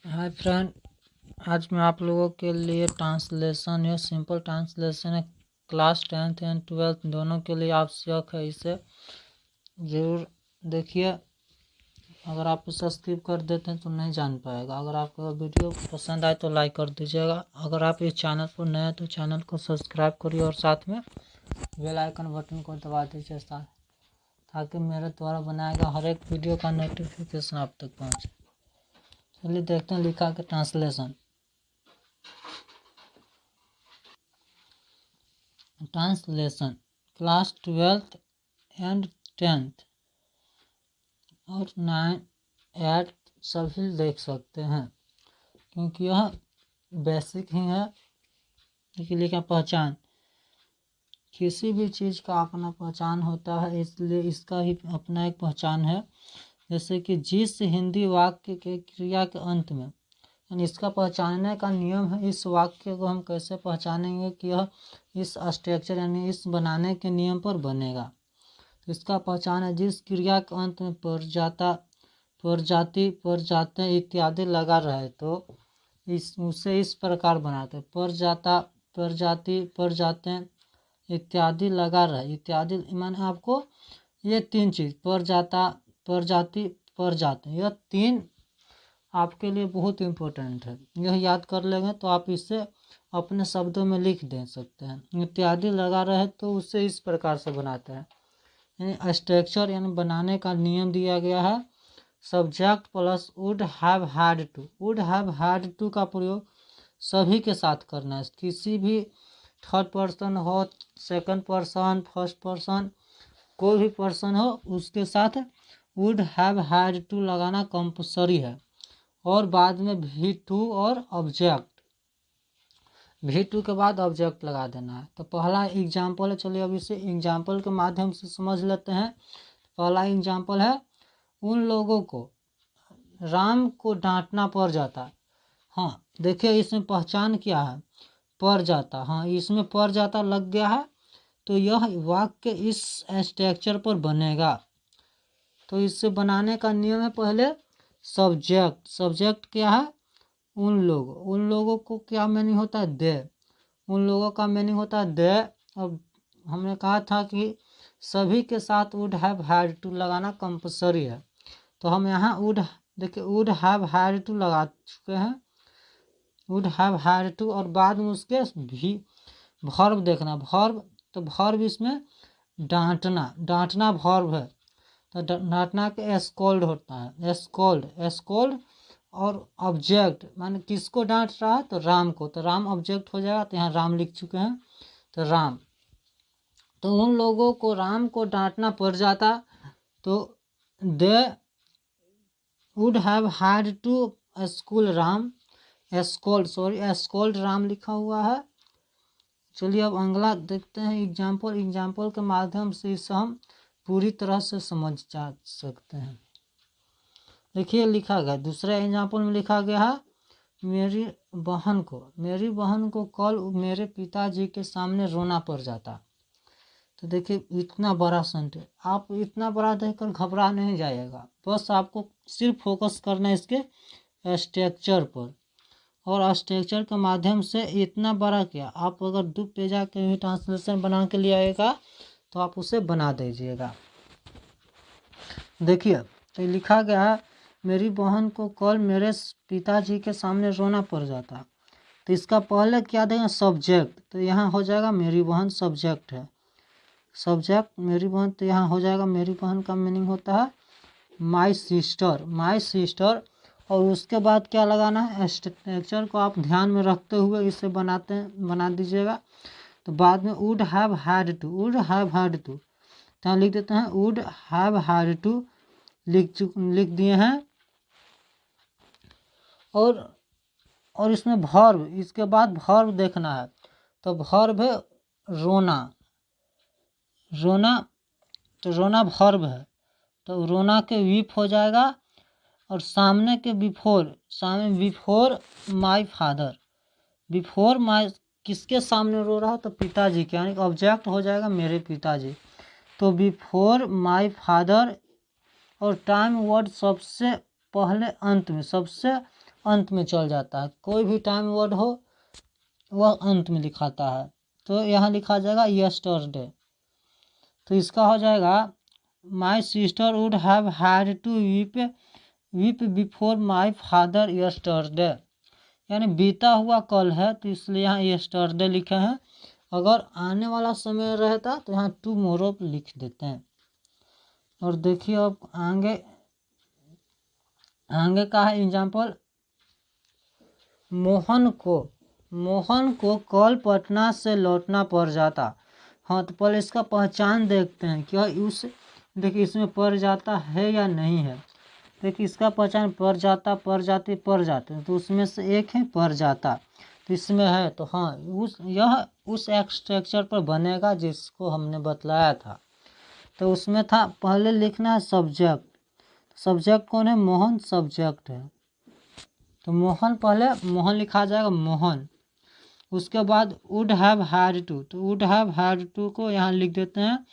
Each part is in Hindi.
हाय फ्रेंड, आज मैं आप लोगों के लिए ट्रांसलेशन या सिंपल ट्रांसलेशन है क्लास 10th एंड 12th दोनों के लिए आवश्यक है। इसे ज़रूर देखिए। अगर आप इसे स्किप कर देते हैं तो नहीं जान पाएगा। अगर आपको वीडियो पसंद आए तो लाइक कर दीजिएगा। अगर आप इस चैनल पर नए हैं तो चैनल को सब्सक्राइब करिए और साथ में बेल आइकन बटन को दबा दीजिए ताकि मेरे द्वारा बनाया गया हर एक वीडियो का नोटिफिकेशन आप तक पहुँचे। चलिए देखते हैं लिखा के translation. Translation class 12th and 10th और 9 8 सभी देख सकते हैं, क्योंकि यह बेसिक ही है। इसलिए क्या पहचान, किसी भी चीज़ का अपना पहचान होता है, इसलिए इसका ही अपना एक पहचान है। जैसे कि जिस हिंदी वाक्य के क्रिया के अंत में, यानी इसका पहचानने का नियम है। इस वाक्य को हम कैसे पहचानेंगे कि यह इस स्ट्रक्चर यानी इस बनाने के नियम पर बनेगा। तो इसका पहचान है जिस क्रिया के अंत में प्रजाता, प्रजाति, प्रजातें इत्यादि लगा रहे तो उसे इस प्रकार बनाते हैं। प्रजाता, प्रजाति, प्रजातें इत्यादि लगा रहे। इत्यादि माने आपको ये तीन चीज़, प्रजाता, प्रजाति, प्रजातें, यह तीन आपके लिए बहुत इम्पोर्टेंट है। यह याद कर लेंगे तो आप इसे अपने शब्दों में लिख दे सकते हैं। इत्यादि लगा रहे तो उसे इस प्रकार से बनाते हैं। यानी स्ट्रक्चर यानी बनाने का नियम दिया गया है। Subject plus would have had to. Would have had to का प्रयोग सभी के साथ करना है। किसी भी थर्ड पर्सन हो, सेकंड पर्सन, फर्स्ट पर्सन, कोई भी पर्सन हो, उसके साथ वुड हैव हैड टू लगाना कंपलसरी है। और बाद में V2 और ऑब्जेक्ट, V2 के बाद ऑब्जेक्ट लगा देना है। तो पहला एग्जाम्पल है, चलिए अब इसे एग्जाम्पल के माध्यम से समझ लेते हैं। पहला एग्जाम्पल है, उन लोगों को राम को डांटना पड़ जाता। हाँ देखिए, इसमें पहचान क्या है, पड़ जाता। हाँ इसमें पड़ जाता लग गया है तो यह वाक्य इस स्ट्रक्चर पर बनेगा। तो इससे बनाने का नियम है, पहले सब्जेक्ट। सब्जेक्ट क्या है, उन लोगों। उन लोगों को क्या मीनिंग होता है, दे। उन लोगों का मीनिंग होता है दे। अब हमने कहा था कि सभी के साथ वुड हैव हैड टू लगाना कंपलसरी है। तो हम यहाँ वुड, देखिए वुड हैव हैड टू लगा चुके हैं, वुड हैव हैड टू, और बाद में उसके भी वर्ब देखना। वर्ब, तो वर्ब इसमें डांटना, डांटना वर्ब है। तो डांटना के एस्कोल्ड होता है, एस्कोल्ड, एस्कोल्ड। और ऑब्जेक्ट माने किसको डांट रहा है, तो राम को। तो राम ऑब्जेक्ट हो जाएगा, तो यहाँ राम लिख चुके हैं, तो राम। तो उन लोगों को राम को डांटना पड़ जाता तो they would have had to scold Ram, scold, sorry scold Ram लिखा हुआ है। चलिए अब अगला देखते हैं एग्जाम्पल। एग्जाम्पल के माध्यम से इसे हम पूरी तरह से समझ जा सकते हैं। देखिए लिखा गया, दूसरे एग्जाम्पल में लिखा गया है, मेरी बहन को कल मेरे पिताजी के सामने रोना पड़ जाता। तो देखिए इतना बड़ा सेंटेंस, आप इतना बड़ा देखकर घबरा नहीं जाइएगा। बस आपको सिर्फ फोकस करना है इसके स्ट्रक्चर पर, और स्ट्रक्चर के माध्यम से इतना बड़ा क्या, आप अगर 2 पेजा के भी ट्रांसलेशन बना के लिए आएगा तो आप उसे बना दीजिएगा। देखिए तो लिखा गया है, मेरी बहन को कल मेरे पिताजी के सामने रोना पड़ जाता। तो इसका पहले क्या देगा, सब्जेक्ट। तो यहाँ हो जाएगा मेरी बहन, सब्जेक्ट है, सब्जेक्ट मेरी बहन। तो यहाँ हो जाएगा मेरी बहन का मीनिंग होता है माई सिस्टर, माई सिस्टर। और उसके बाद क्या लगाना है, स्ट्रक्चर को आप ध्यान में रखते हुए इसे बना दीजिएगा। तो बाद में would have had to, would have had to, तो लिख देते हैं वुड हैव हैड टू, लिख दिए हैं। और इसमें वर्ब, इसके बाद वर्ब देखना है। तो वर्ब है रोना, रोना। तो रोना वर्ब है, तो रोना के विप हो जाएगा। और सामने के बिफोर, सामने before my father, before my, किसके सामने रो रहा है, तो पिताजी के, यानी ऑब्जेक्ट हो जाएगा मेरे पिताजी। तो बिफोर माय फादर, और टाइम वर्ड सबसे पहले अंत में, सबसे अंत में चल जाता है। कोई भी टाइम वर्ड हो वह अंत में लिखाता है। तो यहाँ लिखा जाएगा यस्टरडे। तो इसका हो जाएगा my sister would have had to weep before my father yesterday, यानी बीता हुआ कल है तो इसलिए यहाँ यस्टरडे लिखे हैं। अगर आने वाला समय रहता तो यहाँ टुमारो लिख देते हैं। और देखिए अब आगे का है एग्जाम्पल, मोहन को कल पटना से लौटना पड़ जाता। हाँ, तो पहले इसका पहचान देखते हैं क्या देखिए इसमें पड़ जाता है या नहीं है। देखिए इसका पहचान पड़ जाता, पड़ जाते, पड़ जाते, तो उसमें से एक है पड़ जाता, तो इसमें है तो हाँ यह उस स्ट्रक्चर पर बनेगा जिसको हमने बतलाया था। तो उसमें था पहले लिखना है सब्जेक्ट। सब्जेक्ट कौन है? मोहन सब्जेक्ट है। तो मोहन पहले मोहन लिखा जाएगा मोहन। उसके बाद वुड हैव हैड टू, तो वुड हैव हैड टू को यहाँ लिख देते हैं।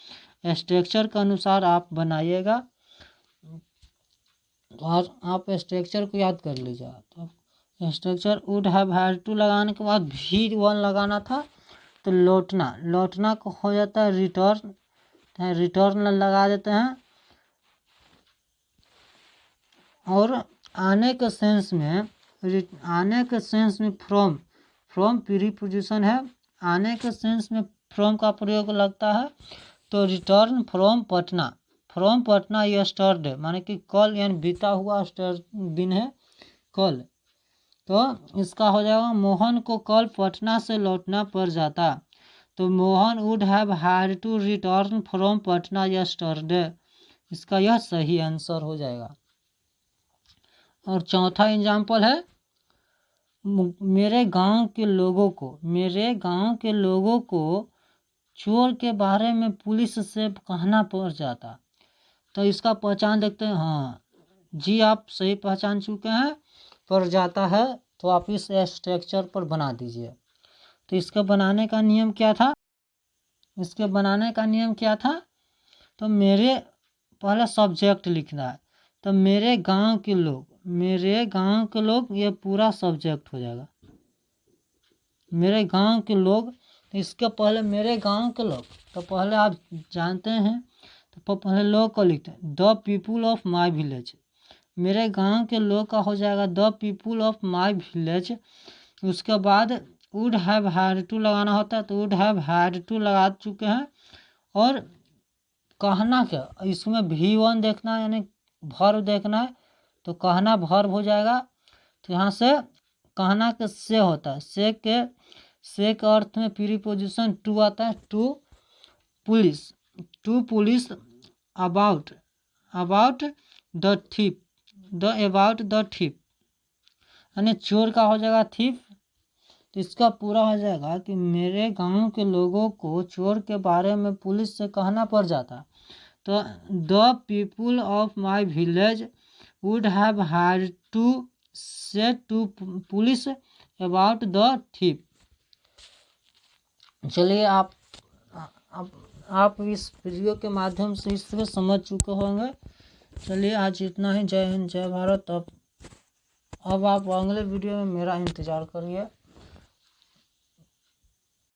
स्ट्रक्चर के अनुसार आप बनाइएगा और आप स्ट्रक्चर को याद कर लीजिए। तो structure would have had to लगाने के बाद V1 लगाना था। तो लौटना को हो जाता है रिटर्न, रिटर्न लगा देते हैं। और आने के सेंस में फ्रॉम प्रीपोजिशन है। आने के सेंस में फ्रॉम का प्रयोग लगता है। तो रिटर्न फ्रॉम पटना यस्टरडे, माने कि कल, यानी बीता हुआ दिन है कल। तो इसका हो जाएगा मोहन को कल पटना से लौटना पड़ जाता। तो Mohan would have had to return from Patna yesterday, इसका यह सही आंसर हो जाएगा। और चौथा एग्जाम्पल है, मेरे गांव के लोगों को चोर के बारे में पुलिस से कहना पड़ जाता। तो इसका पहचान देखते हैं। हाँ जी, आप सही पहचान चुके हैं, पड़ जाता है, तो आप इस स्ट्रक्चर पर बना दीजिए। तो इसके बनाने का नियम क्या था? तो मेरे पहले सब्जेक्ट लिखना है। तो मेरे गांव के लोग ये पूरा सब्जेक्ट हो जाएगा। मेरे गांव के लोग, तो इसके पहले मेरे गांव के लोग, तो पहले आप जानते हैं तो पहले लोग को लिखते हैं the people of my village. मेरे गांव के लोग का हो जाएगा the people of my village. उसके बाद वुड हैव हैड टू लगाना होता है, तो वुड हैव हैड टू लगा चुके हैं। और कहना क्या, इसमें V1 देखना है, यानी वर्ब देखना है। तो कहना वर्ब हो जाएगा। तो यहाँ से कहना के से होता है, से के अर्थ में प्रीपोजिशन टू आता है। टू पुलिस अबाउट द थिप, यानी चोर का हो जाएगा थिप। तो इसका पूरा हो जाएगा कि मेरे गांव के लोगों को चोर के बारे में पुलिस से कहना पड़ जाता। तो the people of my village would have had to say to police about the thief. चलिए आप इस वीडियो के माध्यम से इससे समझ चुके होंगे। चलिए आज इतना ही। जय हिंद, जय भारत। अब आप अगले वीडियो में मेरा इंतज़ार करिए।